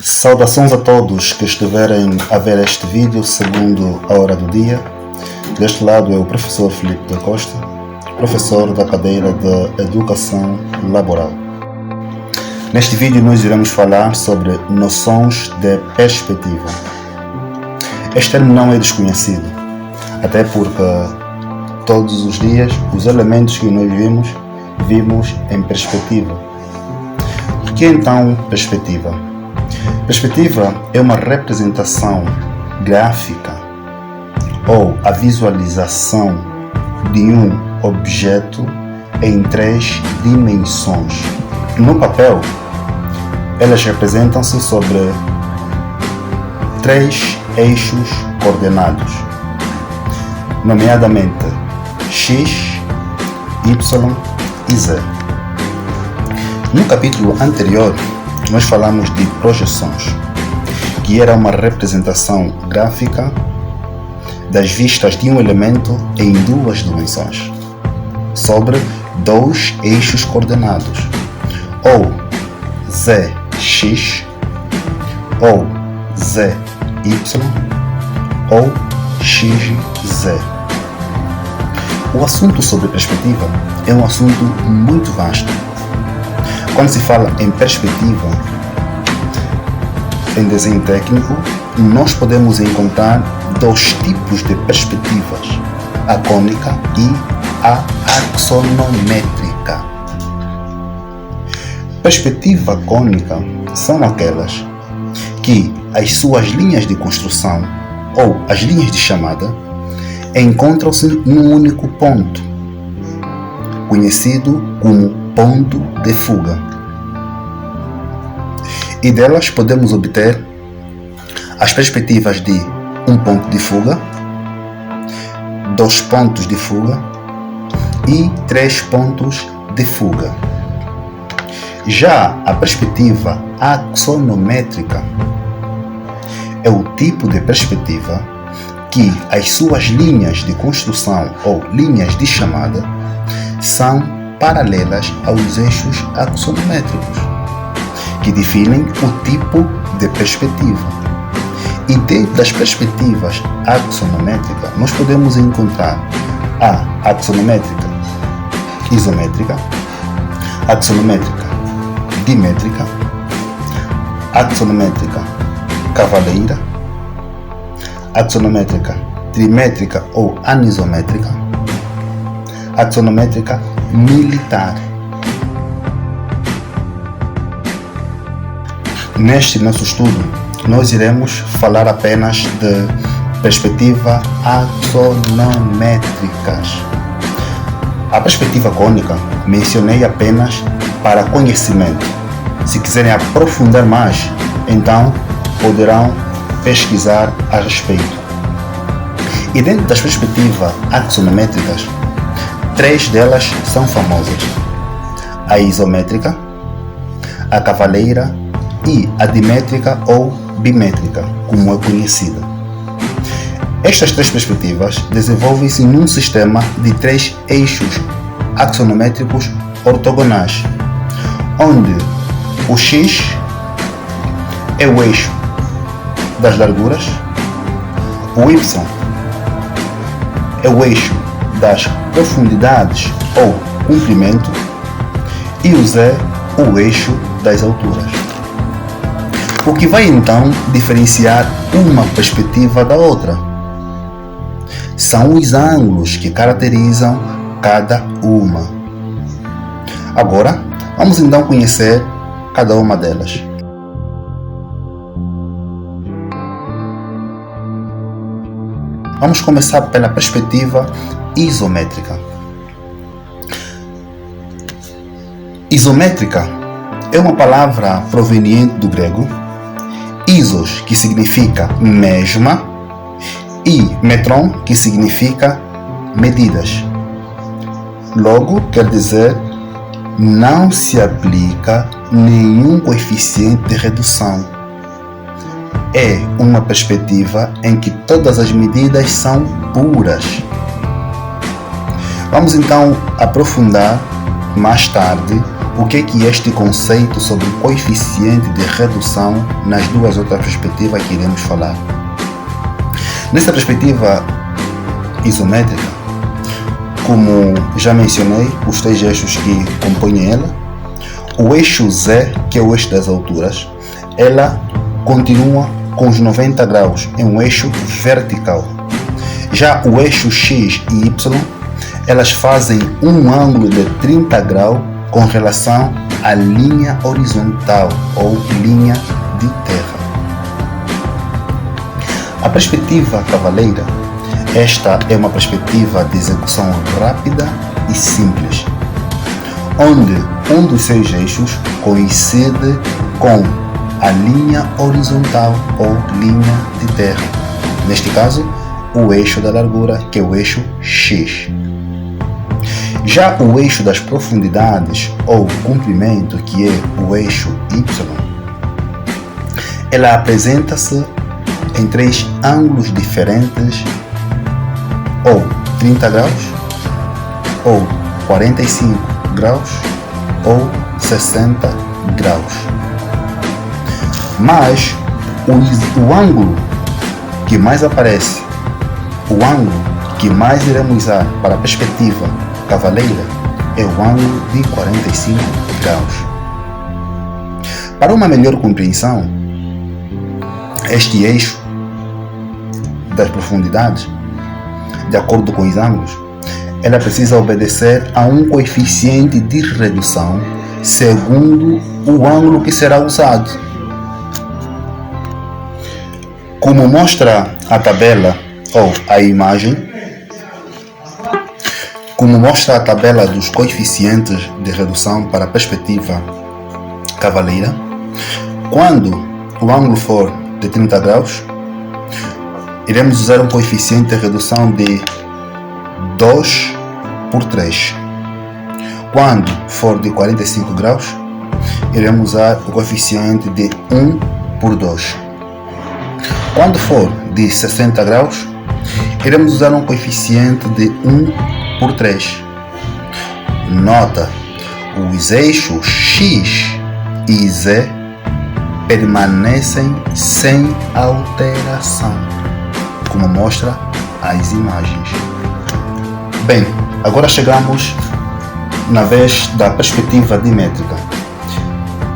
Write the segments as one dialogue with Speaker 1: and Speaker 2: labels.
Speaker 1: Saudações a todos que estiverem a ver este vídeo segundo a hora do dia. Deste lado é o professor Filipe da Costa, professor da cadeira de Educação Laboral. Neste vídeo nós iremos falar sobre noções de perspectiva. Este termo não é desconhecido, até porque todos os dias os elementos que nós vimos em perspectiva. O que é então perspectiva? Perspectiva é uma representação gráfica ou a visualização de um objeto em 3 dimensões. No papel, elas representam-se sobre 3 eixos coordenados, nomeadamente X, Y e Z. No capítulo anterior, nós falamos de projeções, que era uma representação gráfica das vistas de um elemento em 2 dimensões, sobre 2 eixos coordenados, ou ZX, ou ZY, ou XZ. O assunto sobre perspectiva é um assunto muito vasto. Quando se fala em perspectiva, em desenho técnico, nós podemos encontrar 2 tipos de perspectivas, a cônica e a axonométrica. Perspectiva cônica são aquelas que as suas linhas de construção ou as linhas de chamada encontram-se num único ponto, conhecido como ponto de fuga. E delas podemos obter as perspectivas de um ponto de fuga, 2 pontos de fuga e 3 pontos de fuga. Já a perspectiva axonométrica é o tipo de perspectiva que as suas linhas de construção ou linhas de chamada são paralelas aos eixos axonométricos, que definem o tipo de perspectiva. E dentro das perspectivas axonométricas, nós podemos encontrar a axonométrica isométrica, axonométrica dimétrica, axonométrica cavaleira, axonométrica trimétrica ou anisométrica, axonométrica militar. Neste nosso estudo, nós iremos falar apenas de perspectiva axonométricas. A perspectiva cônica mencionei apenas para conhecimento. Se quiserem aprofundar mais, então poderão pesquisar a respeito. E dentro das perspectivas axonométricas, 3 delas são famosas: a isométrica, a cavaleira e a dimétrica ou bimétrica, como é conhecida. Estas 3 perspectivas desenvolvem-se num sistema de 3 eixos axonométricos ortogonais, onde o X é o eixo das larguras, o Y é o eixo das profundidades ou comprimento e o Z o eixo das alturas. O que vai então diferenciar uma perspectiva da outra são os ângulos que caracterizam cada uma. Agora, vamos então conhecer cada uma delas. Vamos começar pela perspectiva isométrica. Isométrica é uma palavra proveniente do grego isos, que significa mesma, e metron, que significa medidas. Logo, quer dizer, não se aplica nenhum coeficiente de redução. É uma perspectiva em que todas as medidas são puras. Vamos então aprofundar mais tarde o que é que este conceito sobre coeficiente de redução nas duas outras perspectivas que iremos falar. Nessa perspectiva isométrica, como já mencionei, os três eixos que compõem ela, o eixo Z, que é o eixo das alturas, ela continua com os 90 graus, é um eixo vertical. Já o eixo X e Y, elas fazem um ângulo de 30 graus com relação à linha horizontal ou linha de terra. A perspectiva cavaleira, esta é uma perspectiva de execução rápida e simples, onde um dos seus eixos coincide com a linha horizontal ou linha de terra. Neste caso, o eixo da largura, que é o eixo X. Já o eixo das profundidades ou comprimento, que é o eixo Y, ela apresenta-se em três ângulos diferentes, ou 30 graus, ou 45 graus, ou 60 graus. Mas o ângulo que mais aparece, o ângulo que mais iremos usar para a perspectiva cavaleira é o ângulo de 45 graus. Para uma melhor compreensão, este eixo das profundidades, de acordo com os ângulos, ela precisa obedecer a um coeficiente de redução segundo o ângulo que será usado. Como mostra a tabela ou a imagem, como mostra a tabela dos coeficientes de redução para a perspectiva cavaleira, quando o ângulo for de 30 graus, iremos usar um coeficiente de redução de 2 por 3. Quando for de 45 graus, iremos usar o coeficiente de 1 por 2. Quando for de 60 graus, iremos usar um coeficiente de 1 por 3. Nota, os eixos X e Z permanecem sem alteração, como mostra as imagens. Bem, agora chegamos na vez da perspectiva dimétrica.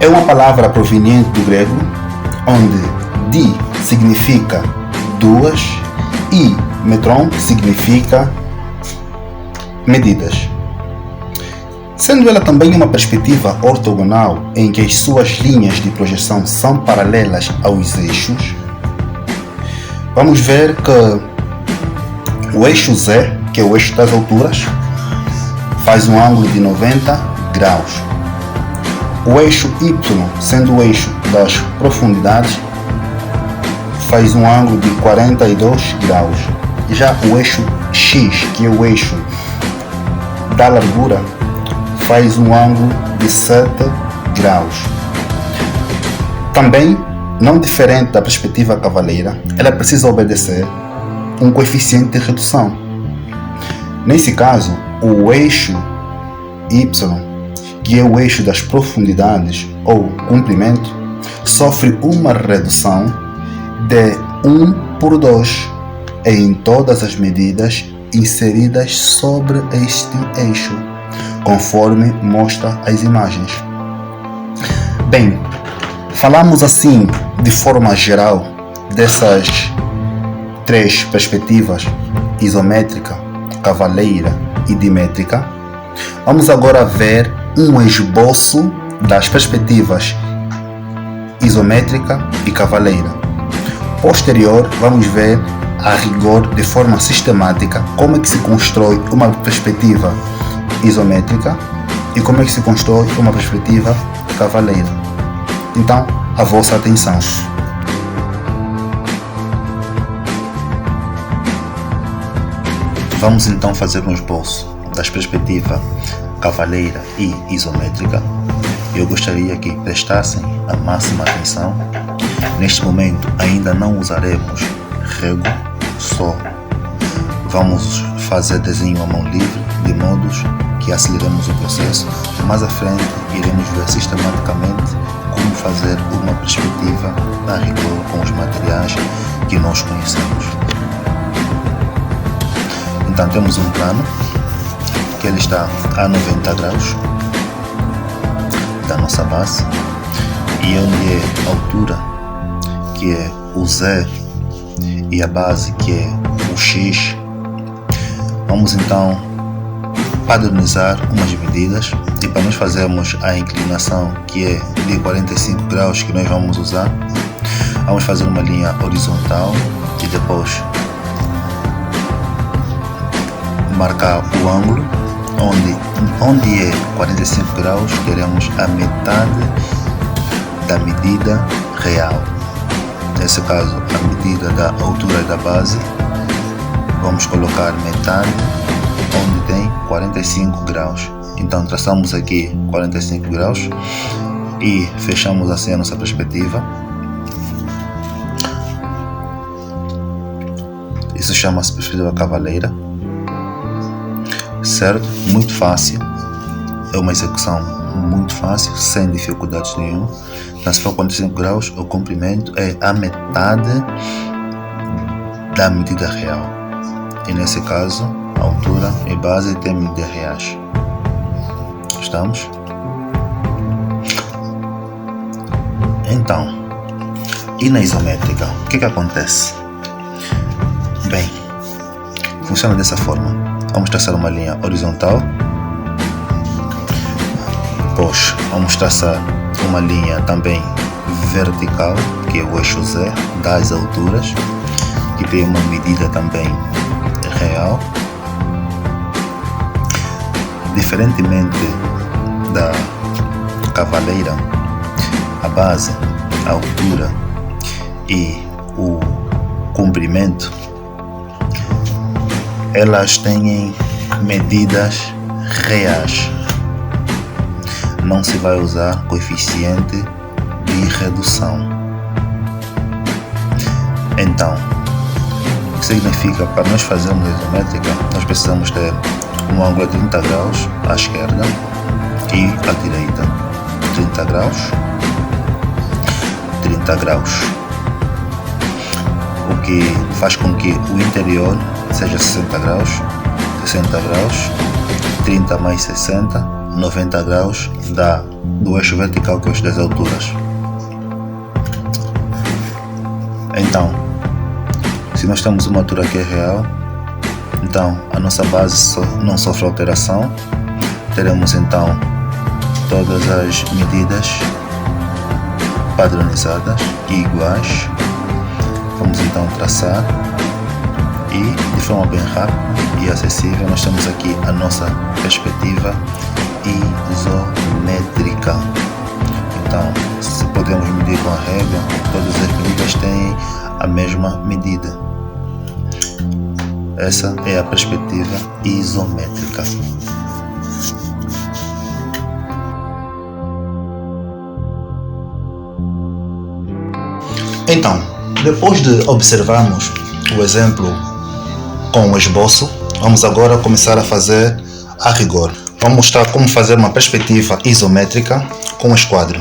Speaker 1: É uma palavra proveniente do grego, onde di significa duas e metron significa medidas. Sendo ela também uma perspectiva ortogonal em que as suas linhas de projeção são paralelas aos eixos, vamos ver que o eixo Z, que é o eixo das alturas, faz um ângulo de 90 graus. O eixo Y, sendo o eixo das profundidades, faz um ângulo de 42 graus. Já o eixo X, que é o eixo da largura, faz um ângulo de 7 graus. Também, não diferente da perspectiva cavaleira, ela precisa obedecer um coeficiente de redução. Nesse caso, o eixo Y, que é o eixo das profundidades ou comprimento, sofre uma redução de 1 por 2 em todas as medidas inseridas sobre este eixo, conforme mostra as imagens. Bem, falamos assim de forma geral dessas três perspectivas, isométrica, cavaleira e dimétrica. Vamos agora ver um esboço das perspectivas isométrica e cavaleira. Posterior, vamos ver a rigor, de forma sistemática, como é que se constrói uma perspectiva isométrica e como é que se constrói uma perspectiva cavaleira. Então, a vossa atenção. Vamos então fazer um esboço das perspectivas cavaleira e isométrica. Eu gostaria que prestassem a máxima atenção. Neste momento ainda não usaremos rego, só vamos fazer desenho à mão livre, de modos que aceleremos o processo. Mais à frente iremos ver sistematicamente como fazer uma perspectiva a rigor com os materiais que nós conhecemos. Então temos um plano que ele está a 90 graus da nossa base, e onde é a altura, que é o Z, e a base, que é o X, vamos então padronizar umas medidas, e para nós fazermos a inclinação, que é de 45 graus que nós vamos usar, vamos fazer uma linha horizontal e depois marcar o ângulo, onde é 45 graus, teremos a metade da medida real. Nesse caso, a medida da altura da base, vamos colocar metade onde tem 45 graus. Então traçamos aqui 45 graus e fechamos assim a nossa perspectiva. Isso chama-se perspectiva cavaleira, certo? Muito fácil, é uma execução muito fácil, sem dificuldades nenhuma. Então, se for 45 graus, o comprimento é a metade da medida real, e nesse caso a altura e base tem medidas reais. Estamos? Então, e na isométrica, o que acontece? Bem, funciona dessa forma. Vamos traçar uma linha horizontal, depois vamos traçar uma linha também vertical, que é o eixo Z das alturas, que tem uma medida também real. Diferentemente da cavaleira, a base, a altura e o comprimento, elas têm medidas reais. Não se vai usar coeficiente de redução. Então, o que significa, para nós fazermos a isométrica, nós precisamos ter um ângulo de 30 graus à esquerda e à direita. 30 graus, 30 graus. O que faz com que o interior seja 60 graus, 60 graus, 30 mais 60, 90 graus do eixo vertical, que é o eixo das alturas. Então, se nós temos uma altura que é real, então a nossa base não sofre alteração. Teremos então todas as medidas padronizadas e iguais. Vamos então traçar, e de forma bem rápida e acessível nós temos aqui a nossa perspectiva isométrica. Então, se podemos medir com a régua, todas as medidas têm a mesma medida. Essa é a perspectiva isométrica. Então, depois de observarmos o exemplo com o esboço, vamos agora começar a fazer a rigor. Vamos mostrar como fazer uma perspectiva isométrica com o esquadro.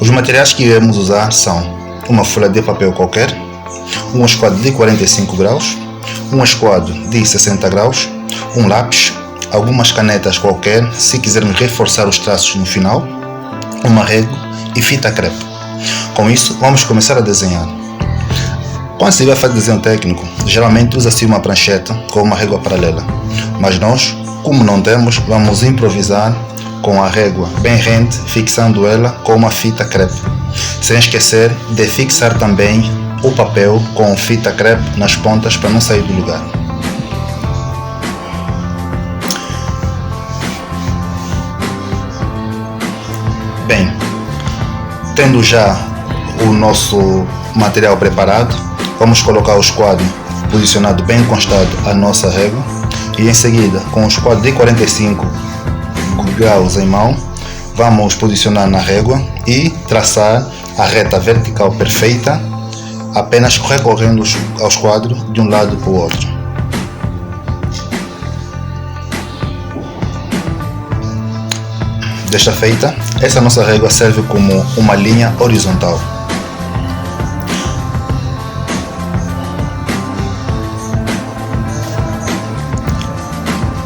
Speaker 1: Os materiais que iremos usar são uma folha de papel qualquer, um esquadro de 45 graus, um esquadro de 60 graus, um lápis, algumas canetas qualquer, se quisermos reforçar os traços no final, uma régua e fita crepe. Com isso, vamos começar a desenhar. Quando se vai fazer desenho técnico, geralmente usa-se uma prancheta com uma régua paralela, mas nós, como não temos, vamos improvisar com a régua bem rente, fixando ela com uma fita crepe, sem esquecer de fixar também o papel com fita crepe nas pontas para não sair do lugar. Bem, tendo já o nosso material preparado, vamos colocar o esquadro posicionado bem encostado à nossa régua, e em seguida, com o esquadro de 45 graus em mão, vamos posicionar na régua e traçar a reta vertical perfeita, apenas recorrendo ao esquadro de um lado para o outro. desta feita, essa nossa régua serve como uma linha horizontal.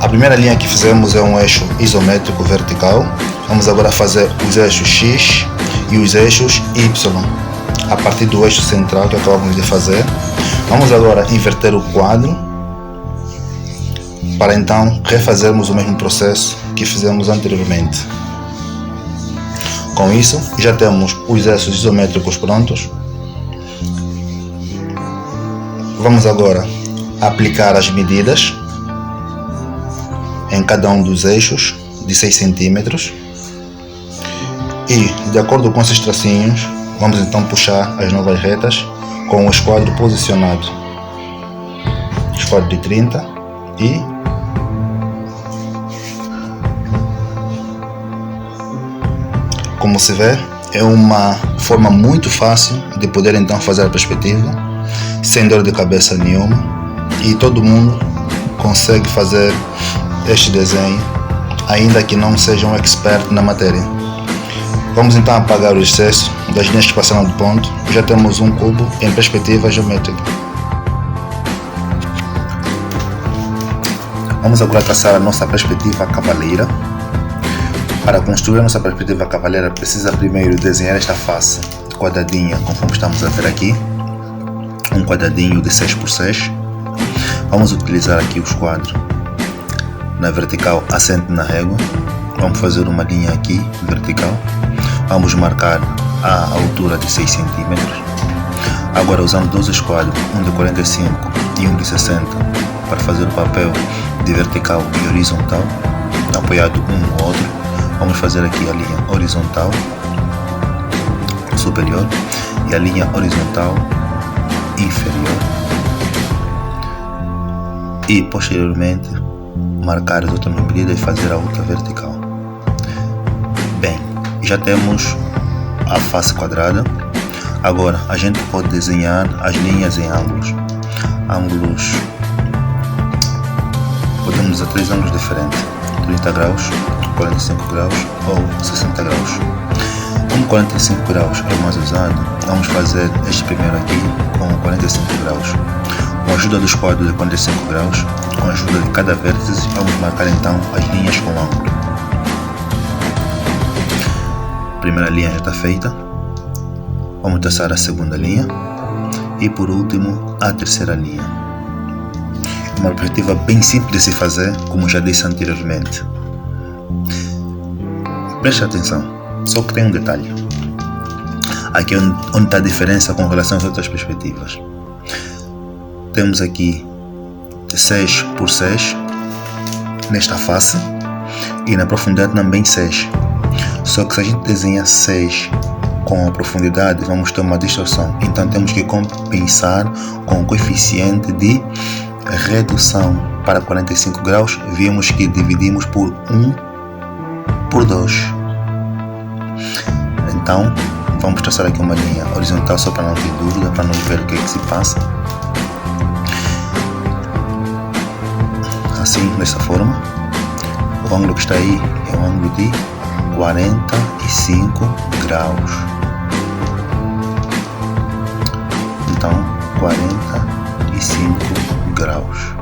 Speaker 1: A primeira linha que fizemos é um eixo isométrico vertical. Vamos agora fazer os eixos X e os eixos Y a partir do eixo central que acabamos de fazer. Vamos agora inverter o quadro para então refazermos o mesmo processo que fizemos anteriormente. Com isso, já temos os eixos isométricos prontos. Vamos agora aplicar as medidas em cada um dos eixos de 6 centímetros e, de acordo com esses tracinhos, vamos então puxar as novas retas com o esquadro posicionado, esquadro de 30 e como se vê, é uma forma muito fácil de poder então fazer a perspectiva sem dor de cabeça nenhuma, e todo mundo consegue fazer este desenho, ainda que não seja um expert na matéria. Vamos então apagar o excesso das linhas que passaram do ponto e já temos um cubo em perspectiva geométrica. Vamos agora traçar a nossa perspectiva cavaleira. Para construir a nossa perspectiva cavaleira, precisa primeiro desenhar esta face quadradinha, conforme estamos a ver aqui, um quadradinho de 6 por 6. Vamos utilizar aqui os quadros na vertical assente na régua. Vamos fazer uma linha aqui vertical. Vamos marcar a altura de 6 centímetros. Agora, usando 12 esquadros, um de 45 e um de 60, para fazer o papel de vertical e horizontal, apoiado um no outro, vamos fazer aqui a linha horizontal superior e a linha horizontal inferior, e posteriormente marcar as outras medidas e fazer a outra vertical. Bem, já temos a face quadrada. Agora a gente pode desenhar as linhas em ângulos. Podemos usar 3 ângulos diferentes: 30 graus, 45 graus ou 60 graus. Como 45 graus é o mais usado, vamos fazer este primeiro aqui com 45 graus. Com a ajuda dos quadros de 45 graus, com a ajuda de cada vértice, vamos marcar então as linhas com ângulo. A primeira linha já está feita. Vamos traçar a segunda linha e, por último, a terceira linha. É uma perspectiva bem simples de se fazer, como já disse anteriormente. Preste atenção, só que tem um detalhe. Aqui é onde está a diferença com relação às outras perspectivas. Temos aqui 6 por 6 nesta face e na profundidade também 6. Só que se a gente desenhar 6 com a profundidade, vamos ter uma distorção. Então temos que compensar com o coeficiente de redução. Para 45 graus, vimos que dividimos por 1 por 2. Então vamos traçar aqui uma linha horizontal só para não ter dúvida, para nós ver o que é que se passa. Assim, dessa forma, o ângulo que está aí é um ângulo de 45 graus. Então, 45 graus.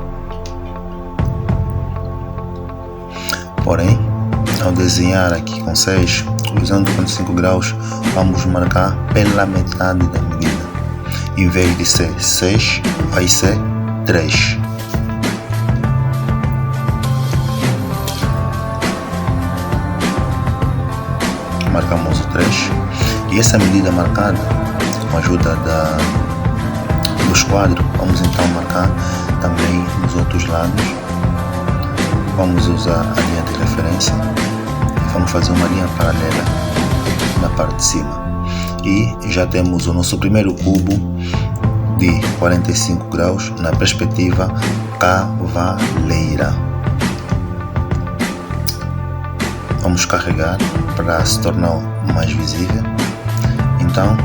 Speaker 1: Porém, ao desenhar aqui com 6, usando 45 graus, vamos marcar pela metade da medida. Em vez de ser 6, vai ser 3. Marcamos o 3 e essa medida marcada com a ajuda dos quadros, vamos então marcar também nos outros lados. Vamos usar a linha de referência e vamos fazer uma linha paralela na parte de cima, e já temos o nosso primeiro cubo de 45 graus na perspectiva cavaleira. Vamos carregar para se tornar mais visível. Então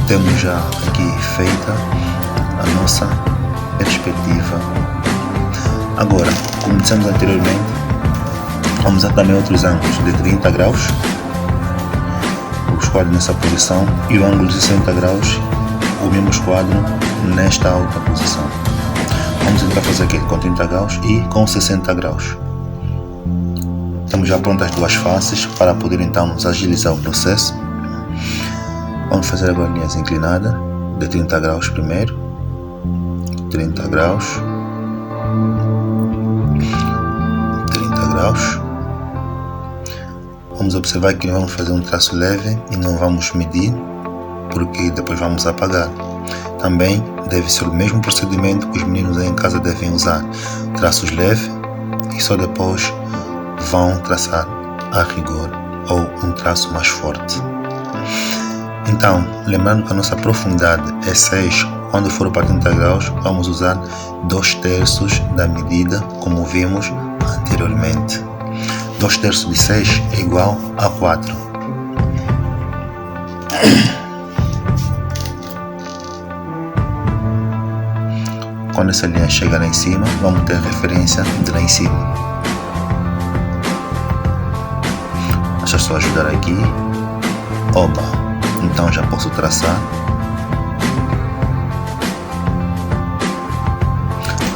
Speaker 1: temos já aqui feita a nossa perspectiva. Agora, como dissemos anteriormente, Vamos usar também outros ângulos de 30 graus, o esquadro nessa posição, e o ângulo de 60 graus, o mesmo esquadro nesta outra posição. Vamos tentar fazer aqui com 30 graus e com 60 graus. Temos já prontas as duas faces para poder então nos agilizar o processo. Vamos fazer agora linhas inclinadas de 30 graus primeiro, 30 graus, 30 graus. Vamos observar que vamos fazer um traço leve e não vamos medir, porque depois vamos apagar. Também deve ser o mesmo procedimento que os meninos aí em casa devem usar, traços leves, e só depois vão traçar a rigor ou um traço mais forte. Então, lembrando que a nossa profundidade é 6, quando for para 30 graus, vamos usar 2/3 da medida, como vimos anteriormente. 2/3 de 6 é igual a 4. Quando essa linha chegar lá em cima, vamos ter referência de lá em cima. Deixa eu só ajudar aqui. Oba! Então já posso traçar.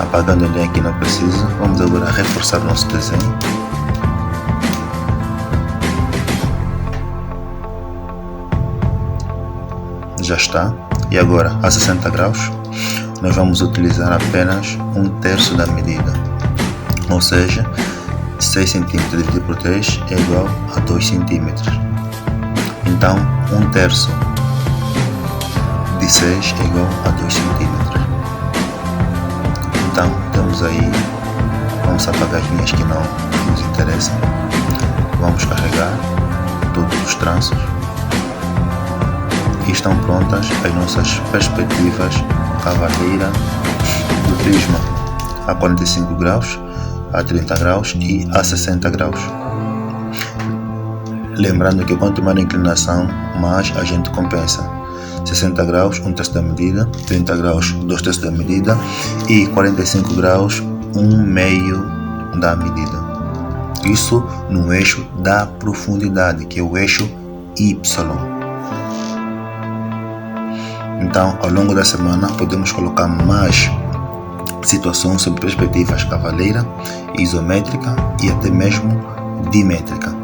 Speaker 1: Apagando a linha que não precisa. Vamos agora reforçar o nosso desenho. Já está. E agora a 60 graus nós vamos utilizar apenas 1/3 da medida, ou seja, 6 cm dividido por 3 é igual a 2 cm. Então 1/3 de 6 é igual a 2 cm. Então temos aí, vamos apagar as linhas que não nos interessam, vamos carregar todos os traços. E estão prontas as nossas perspectivas cavaleira do prisma a 45 graus, a 30 graus e a 60 graus. Lembrando que quanto maior a inclinação, mais a gente compensa. 60 graus, 1/3 da medida, 30 graus, 2/3 da medida e 45 graus, 1/2 da medida. Isso no eixo da profundidade, que é o eixo Y. Então, ao longo da semana, podemos colocar mais situações sobre perspectivas cavaleira, isométrica e até mesmo dimétrica.